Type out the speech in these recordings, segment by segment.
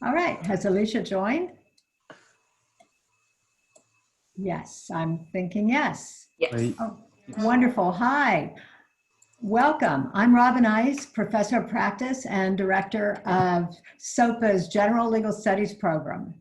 All right, has Alicia joined? Yes, I'm thinking yes. Yes. Oh, wonderful. Hi, welcome. I'm Robin Ice, Professor of Practice and Director of SOPA's General Legal Studies program.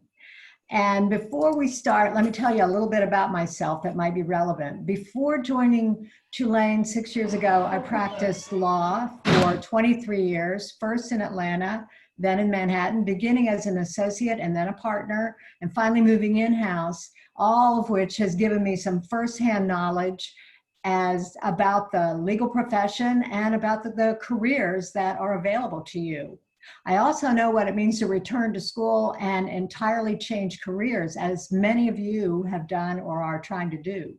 And before we start, let me tell you a little bit about myself that might be relevant. Before joining Tulane 6 years ago, I practiced law for 23 years, first in Atlanta, then in Manhattan, beginning as an associate and then a partner, and finally moving in-house, all of which has given me some firsthand knowledge about the legal profession and about the careers that are available to you. I also know what it means to return to school and entirely change careers, as many of you have done or are trying to do.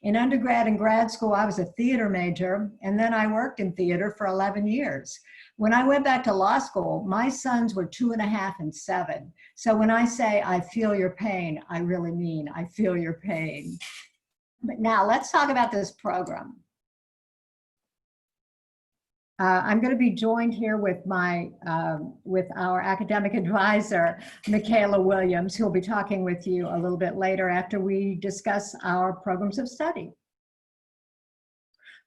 In undergrad and grad school, I was a theater major, and then I worked in theater for 11 years. When I went back to law school, my sons were 2.5 and 7. So when I say I feel your pain, I really mean I feel your pain. But now let's talk about this program. I'm going to be joined here with our academic advisor, Michaela Williams, who will be talking with you a little bit later after we discuss our programs of study.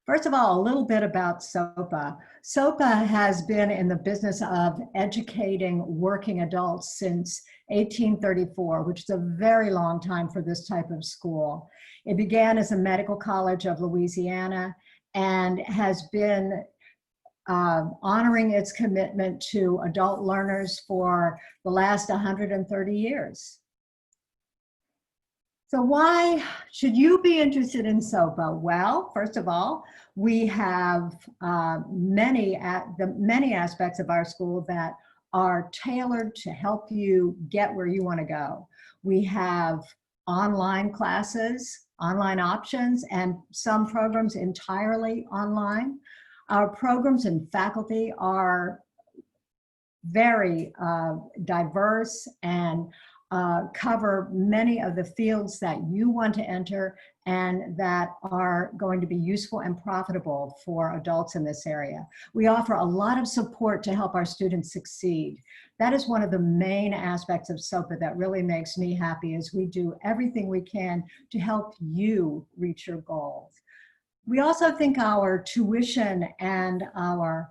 First of all, a little bit about SOPA. SOPA has been in the business of educating working adults since 1834, which is a very long time for this type of school. It began as a medical college of Louisiana and has been honoring its commitment to adult learners for the last 130 years. So why should you be interested in SOPA? Well, first of all, we have many aspects of our school that are tailored to help you get where you want to go. We have online classes, online options, and some programs entirely online. Our programs and faculty are very diverse and cover many of the fields that you want to enter and that are going to be useful and profitable for adults in this area. We offer a lot of support to help our students succeed. That is one of the main aspects of SOPA that really makes me happy, is we do everything we can to help you reach your goals. We also think our tuition and our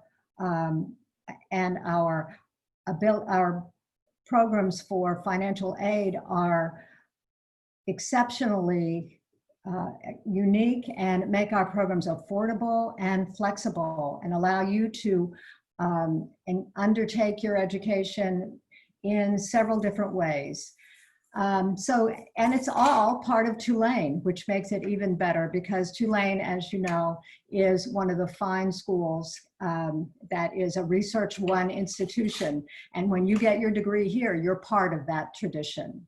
programs for financial aid are exceptionally unique and make our programs affordable and flexible and allow you to undertake your education in several different ways. And it's all part of Tulane, which makes it even better, because Tulane, as you know, is one of the fine schools that is a Research One institution. And when you get your degree here, you're part of that tradition.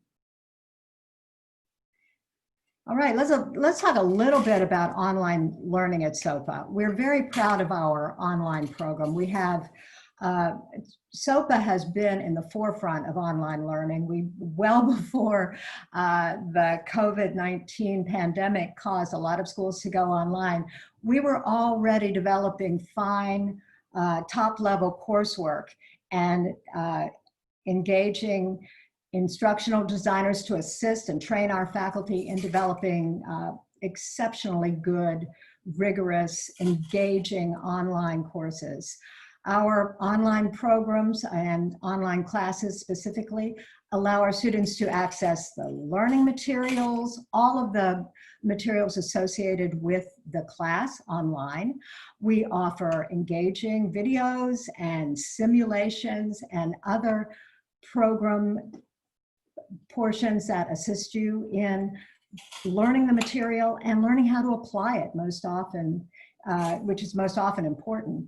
All right, let's talk a little bit about online learning at SOPA. We're very proud of our online program. We have SOPA has been in the forefront of online learning. Well before the COVID-19 pandemic caused a lot of schools to go online, we were already developing fine top-level coursework and engaging instructional designers to assist and train our faculty in developing exceptionally good, rigorous, engaging online courses. Our online programs and online classes specifically allow our students to access the learning materials, all of the materials associated with the class online. We offer engaging videos and simulations and other program portions that assist you in learning the material and learning how to apply it most often, which is most often important.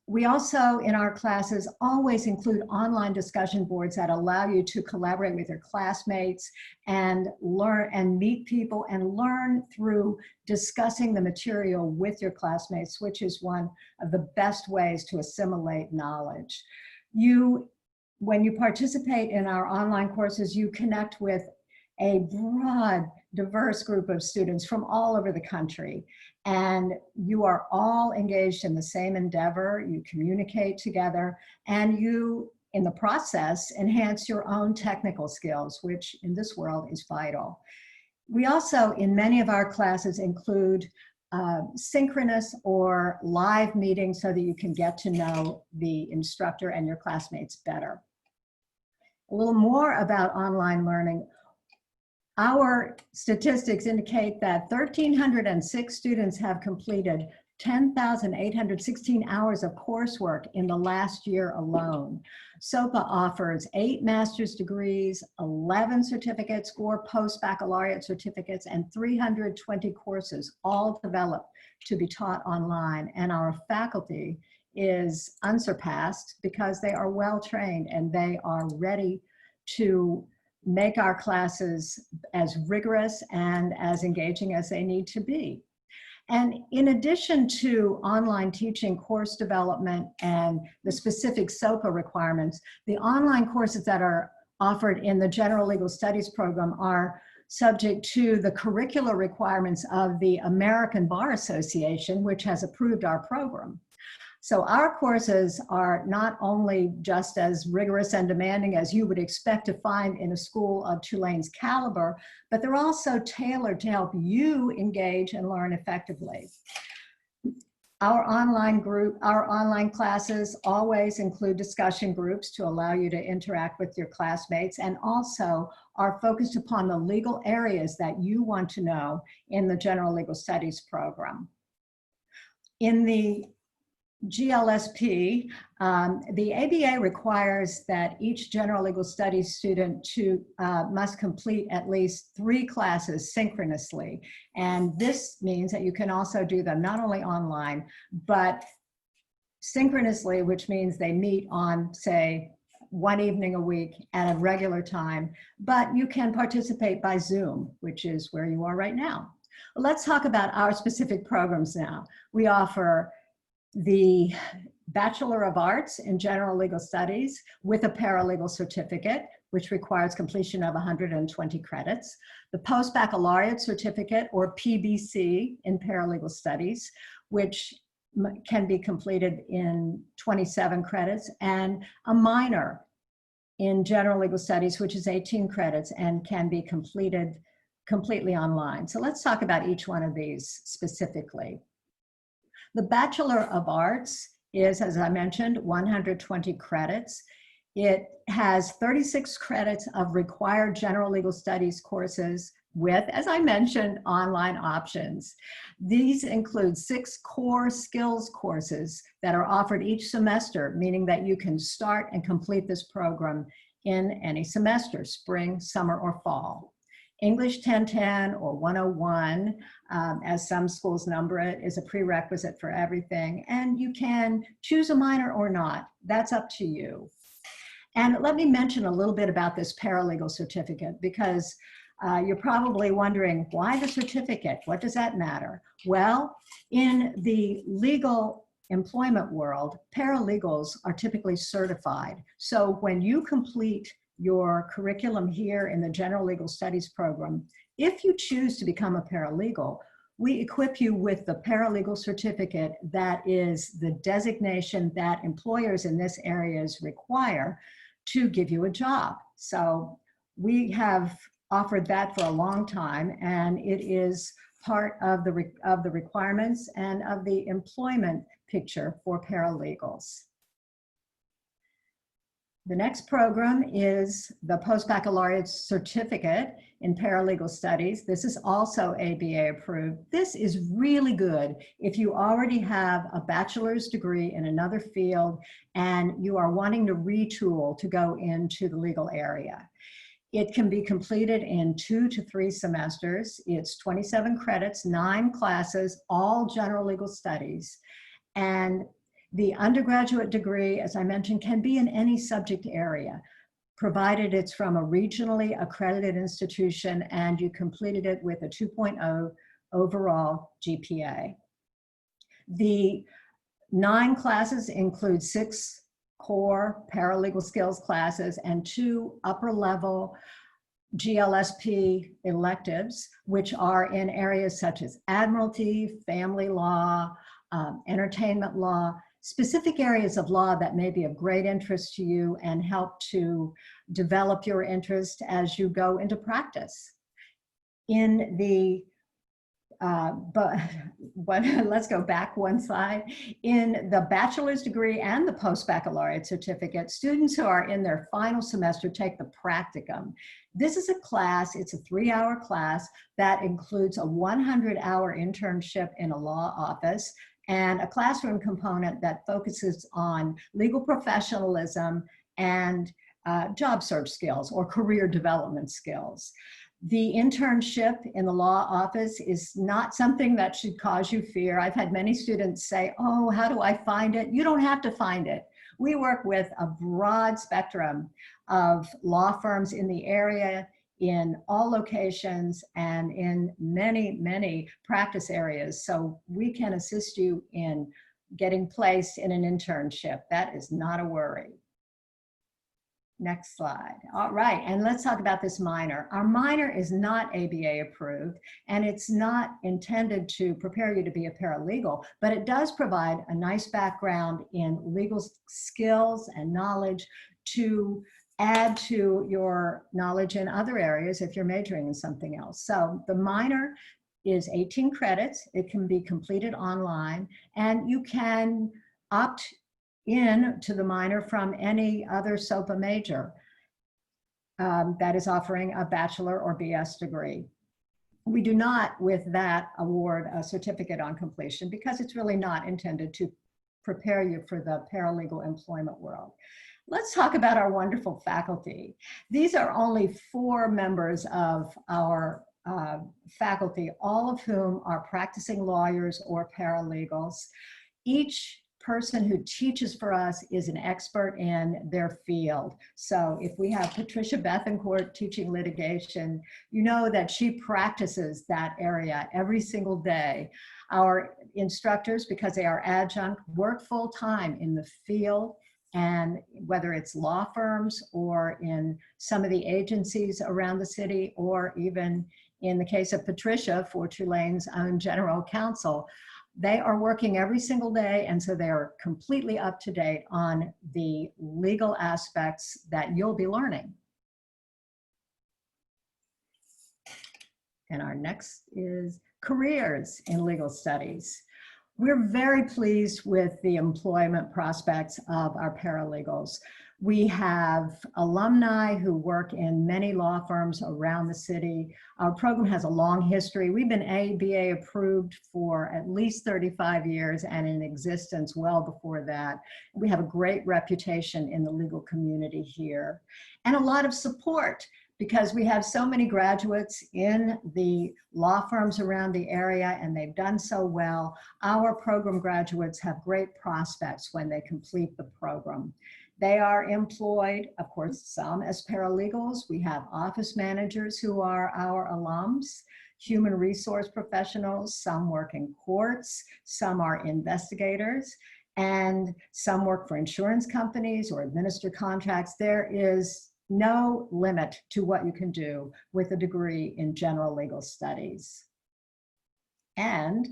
We also, in our classes, always include online discussion boards that allow you to collaborate with your classmates and learn and meet people and learn through discussing the material with your classmates, which is one of the best ways to assimilate knowledge. When you participate in our online courses, you connect with a broad, diverse group of students from all over the country. And you are all engaged in the same endeavor, you communicate together, and you in the process, enhance your own technical skills, which in this world is vital. We also, in many of our classes, include synchronous or live meetings so that you can get to know the instructor and your classmates better. A little more about online learning. Our statistics indicate that 1,306 students have completed 10,816 hours of coursework in the last year alone. SOPA offers 8 master's degrees, 11 certificates, 4 post-baccalaureate certificates, and 320 courses, all developed to be taught online. And our faculty is unsurpassed because they are well trained and they are ready to make our classes as rigorous and as engaging as they need to be. And in addition to online teaching, course development, and the specific SOPA requirements, the online courses that are offered in the General Legal Studies program are subject to the curricular requirements of the American Bar Association, which has approved our program. So our courses are not only just as rigorous and demanding as you would expect to find in a school of Tulane's caliber, but they're also tailored to help you engage and learn effectively. Our online classes always include discussion groups to allow you to interact with your classmates, and also are focused upon the legal areas that you want to know in the General Legal Studies program. In the GLSP, the ABA requires that each General Legal Studies student must complete at least 3 classes synchronously. And this means that you can also do them not only online, but synchronously, which means they meet on, say, 1 evening a week at a regular time, but you can participate by Zoom, which is where you are right now. Let's talk about our specific programs now. We offer the Bachelor of Arts in General Legal Studies with a paralegal certificate, which requires completion of 120 credits. The Post-Baccalaureate Certificate, or PBC, in Paralegal Studies, which can be completed in 27 credits, and a minor in General Legal Studies, which is 18 credits and can be completed completely online. So let's talk about each one of these specifically. The Bachelor of Arts is, as I mentioned, 120 credits. It has 36 credits of required General Legal Studies courses with, as I mentioned, online options. These include 6 core skills courses that are offered each semester, meaning that you can start and complete this program in any semester, spring, summer, or fall. English 1010 or 101, as some schools number it, is a prerequisite for everything. And you can choose a minor or not. That's up to you. And let me mention a little bit about this paralegal certificate, because you're probably wondering, why the certificate? What does that matter? Well, in the legal employment world, paralegals are typically certified. So when you complete your curriculum here in the General Legal Studies program, if you choose to become a paralegal, we equip you with the paralegal certificate that is the designation that employers in this area require to give you a job. So we have offered that for a long time, and it is part of the requirements and of the employment picture for paralegals. The next program is the Post-Baccalaureate Certificate in Paralegal Studies. This is also ABA approved. This is really good if you already have a bachelor's degree in another field and you are wanting to retool to go into the legal area. It can be completed in 2 to 3 semesters. It's 27 credits, 9 classes, all General Legal Studies. And the undergraduate degree, as I mentioned, can be in any subject area, provided it's from a regionally accredited institution and you completed it with a 2.0 overall GPA. The 9 classes include 6 core paralegal skills classes and 2 upper-level GLSP electives, which are in areas such as admiralty, family law, entertainment law, specific areas of law that may be of great interest to you and help to develop your interest as you go into practice. In the let's go back one slide. In the bachelor's degree and the post-baccalaureate certificate, students who are in their final semester take the practicum. This is a class, it's a 3-hour class that includes a 100-hour internship in a law office and a classroom component that focuses on legal professionalism and job search skills or career development skills. The internship in the law office is not something that should cause you fear. I've had many students say, oh, how do I find it? You don't have to find it. We work with a broad spectrum of law firms in the area, in all locations, and in many, many practice areas. So we can assist you in getting placed in an internship. That is not a worry. Next slide. All right, and let's talk about this minor. Our minor is not ABA approved, and it's not intended to prepare you to be a paralegal, but it does provide a nice background in legal skills and knowledge to add to your knowledge in other areas if you're majoring in something else. So the minor is 18 credits. It can be completed online, and you can opt in to the minor from any other SOPA major that is offering a bachelor or BS degree. We do not, with that, award a certificate on completion because it's really not intended to prepare you for the paralegal employment world. Let's talk about our wonderful faculty. These are only 4 members of our faculty, all of whom are practicing lawyers or paralegals. Each person who teaches for us is an expert in their field. So if we have Patricia Bethencourt teaching litigation, you know that she practices that area every single day. Our instructors, because they are adjunct, work full-time in the field, and whether it's law firms or in some of the agencies around the city, or even in the case of Patricia for Tulane's own general counsel, they are working every single day, and so they are completely up to date on the legal aspects that you'll be learning. And our next is careers in legal studies. We're very pleased with the employment prospects of our paralegals. We have alumni who work in many law firms around the city. Our program has a long history. We've been ABA approved for at least 35 years and in existence well before that. We have a great reputation in the legal community here and a lot of support because we have so many graduates in the law firms around the area and they've done so well. Our program graduates have great prospects when they complete the program. They are employed, of course, some as paralegals. We have office managers who are our alums, human resource professionals, some work in courts, some are investigators, and some work for insurance companies or administer contracts. There is no limit to what you can do with a degree in general legal studies. And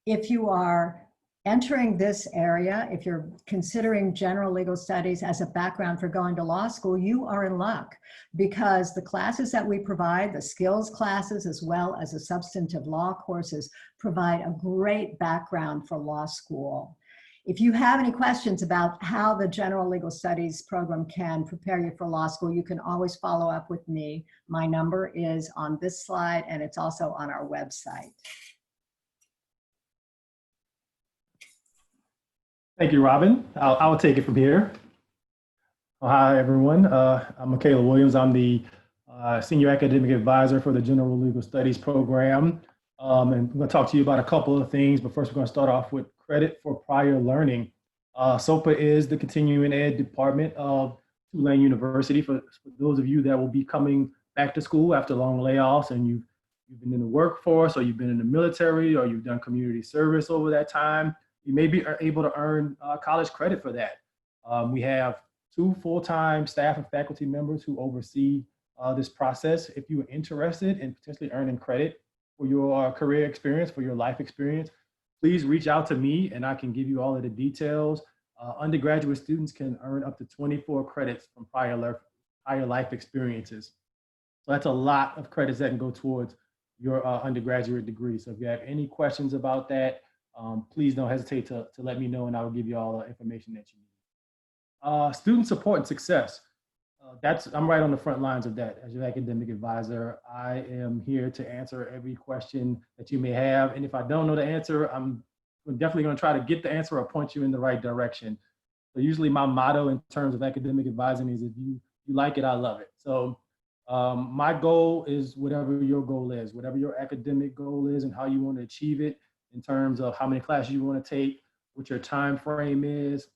if you are entering this area, if you're considering general legal studies as a background for going to law school, you are in luck because the classes that we provide, the skills classes as well as the substantive law courses, provide a great background for law school. If you have any questions about how the general legal studies program can prepare you for law school, you can always follow up with me. My number is on this slide and it's also on our website. Thank you, Robin. I'll take it from here. Hi, everyone. I'm Michaela Williams. I'm the Senior Academic Advisor for the General Legal Studies program. And I'm going to talk to you about a couple of things, but first we're going to start off with credit for prior learning. SOPA is the continuing ed department of Tulane University. For those of you that will be coming back to school after long layoffs and you've been in the workforce or you've been in the military or you've done community service over that time, you may be able to earn college credit for that. We have 2 full-time staff and faculty members who oversee this process. If you are interested in potentially earning credit for your career experience, for your life experience, please reach out to me and I can give you all of the details. Undergraduate students can earn up to 24 credits from prior life experiences. So that's a lot of credits that can go towards your undergraduate degree. So if you have any questions about that, please don't hesitate to let me know, and I will give you all the information that you need. Student support and success. I'm right on the front lines of that. As your academic advisor, I am here to answer every question that you may have. And if I don't know the answer, I'm definitely going to try to get the answer or point you in the right direction. So usually my motto in terms of academic advising is, if you like it, I love it. So my goal is whatever your goal is, whatever your academic goal is and how you want to achieve it in terms of how many classes you want to take, what your time frame is.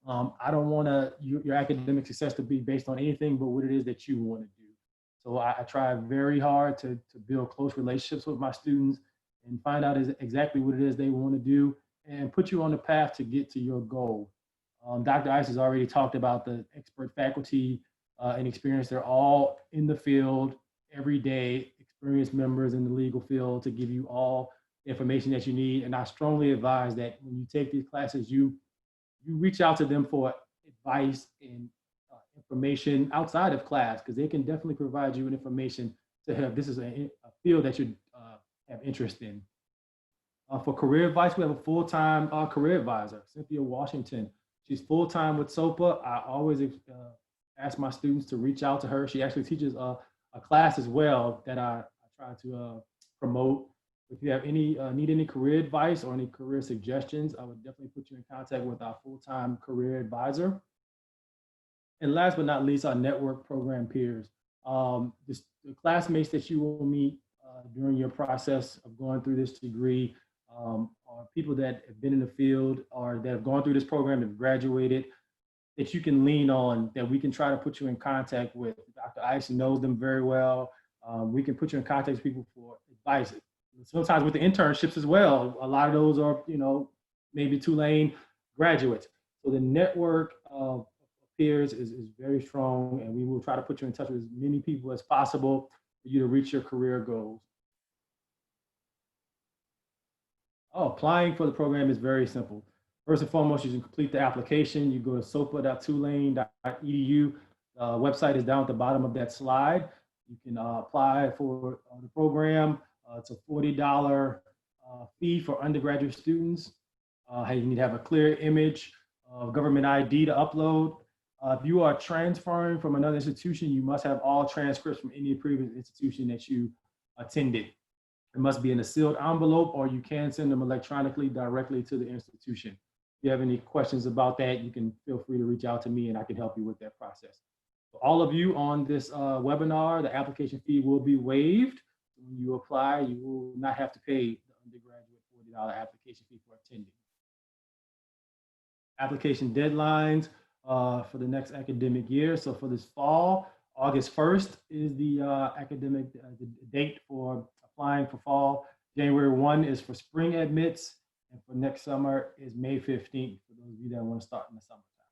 I don't want your academic success to be based on anything but what it is that you want to do. So I try very hard to build close relationships with my students and find out exactly what it is they want to do and put you on the path to get to your goal. Dr. Ice has already talked about the expert faculty and experience. They're all in the field every day, experienced members in the legal field to give you all the information that you need. And I strongly advise that when you take these classes, you reach out to them for advice and information outside of class, because they can definitely provide you with information to help. This is a field that you have interest in. For career advice, we have a full-time career advisor, Cynthia Washington. She's full-time with SOPA. I always ask my students to reach out to her. She actually teaches a class as well that I try to promote. If you have need any career advice or any career suggestions, I would definitely put you in contact with our full-time career advisor. And last but not least, our network program peers. The classmates that you will meet during your process of going through this degree are people that have been in the field or that have gone through this program, have graduated, that you can lean on, that we can try to put you in contact with. Dr. Ice knows them very well. We can put you in contact with people for advice. Sometimes with the internships as well, a lot of those are, maybe Tulane graduates. So the network of peers is very strong, and we will try to put you in touch with as many people as possible for you to reach your career goals. Applying for the program is very simple. First and foremost, you can complete the application. You go to sopa.tulane.edu. Website is down at the bottom of that slide. You can apply for the program. It's a $40 fee for undergraduate students. You need to have a clear image of government ID to upload. If you are transferring from another institution, you must have all transcripts from any previous institution that you attended. It must be in a sealed envelope, or you can send them electronically directly to the institution. If you have any questions about that, you can feel free to reach out to me and I can help you with that process. For all of you on this webinar, the application fee will be waived. When you apply, you will not have to pay the undergraduate $40 application fee for attending. Application deadlines for the next academic year. So for this fall, August 1st is the academic the date for applying for fall. January 1 is for spring admits, and for next summer is May 15th for those of you that want to start in the summertime.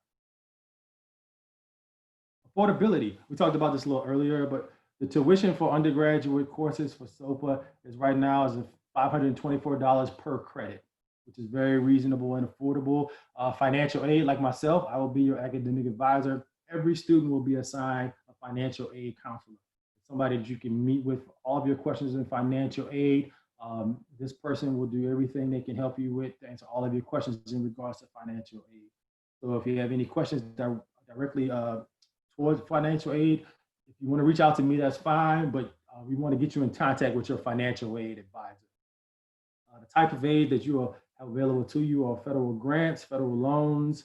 Affordability. We talked about this a little earlier, but the tuition for undergraduate courses for SOPA is right now is $524 per credit, which is very reasonable and affordable. Financial aid, like myself, I will be your academic advisor. Every student will be assigned a financial aid counselor, somebody that you can meet with all of your questions in financial aid. This person will do everything they can help you with to answer all of your questions in regards to financial aid. So if you have any questions directly towards financial aid, if you want to reach out to me, that's fine, but we want to get you in contact with your financial aid advisor. The type of aid that you will have available to you are federal grants, federal loans,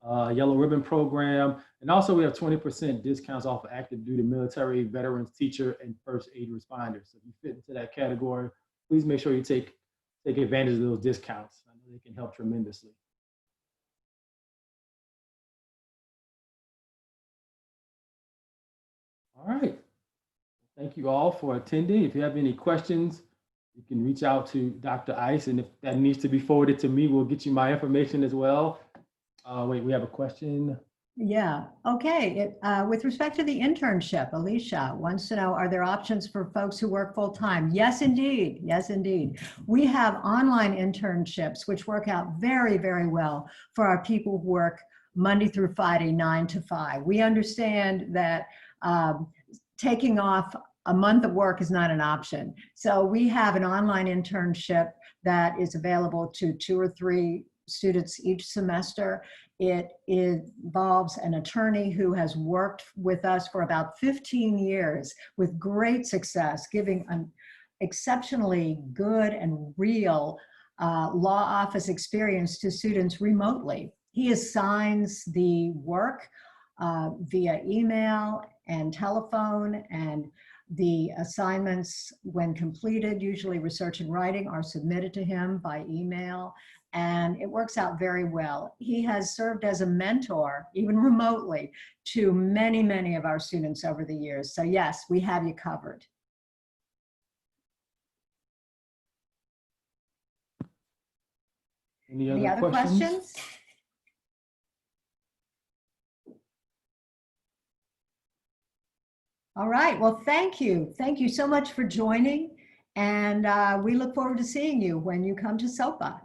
Yellow Ribbon Program, and also we have 20% discounts off of active duty military, veterans, teacher, and first aid responders. So if you fit into that category, please make sure you take advantage of those discounts. I know they can help tremendously. All right. Thank you all for attending. If you have any questions, you can reach out to Dr. Ice, and if that needs to be forwarded to me, we'll get you my information as well. Wait, we have a question. Yeah, okay. With respect to the internship, Alicia wants to know, are there options for folks who work full time? Yes, indeed. Yes, indeed. We have online internships, which work out very, very well for our people who work Monday through Friday, 9 to 5. We understand that taking off a month of work is not an option. So we have an online internship that is available to 2 or 3 students each semester. It involves an attorney who has worked with us for about 15 years with great success, giving an exceptionally good and real law office experience to students remotely. He assigns the work via email and telephone, and the assignments, when completed, usually research and writing, are submitted to him by email, and it works out very well. He has served as a mentor, even remotely, to many, many of our students over the years. So yes, we have you covered. Any Other questions? All right, well, thank you. Thank you so much for joining, and we look forward to seeing you when you come to SOPA.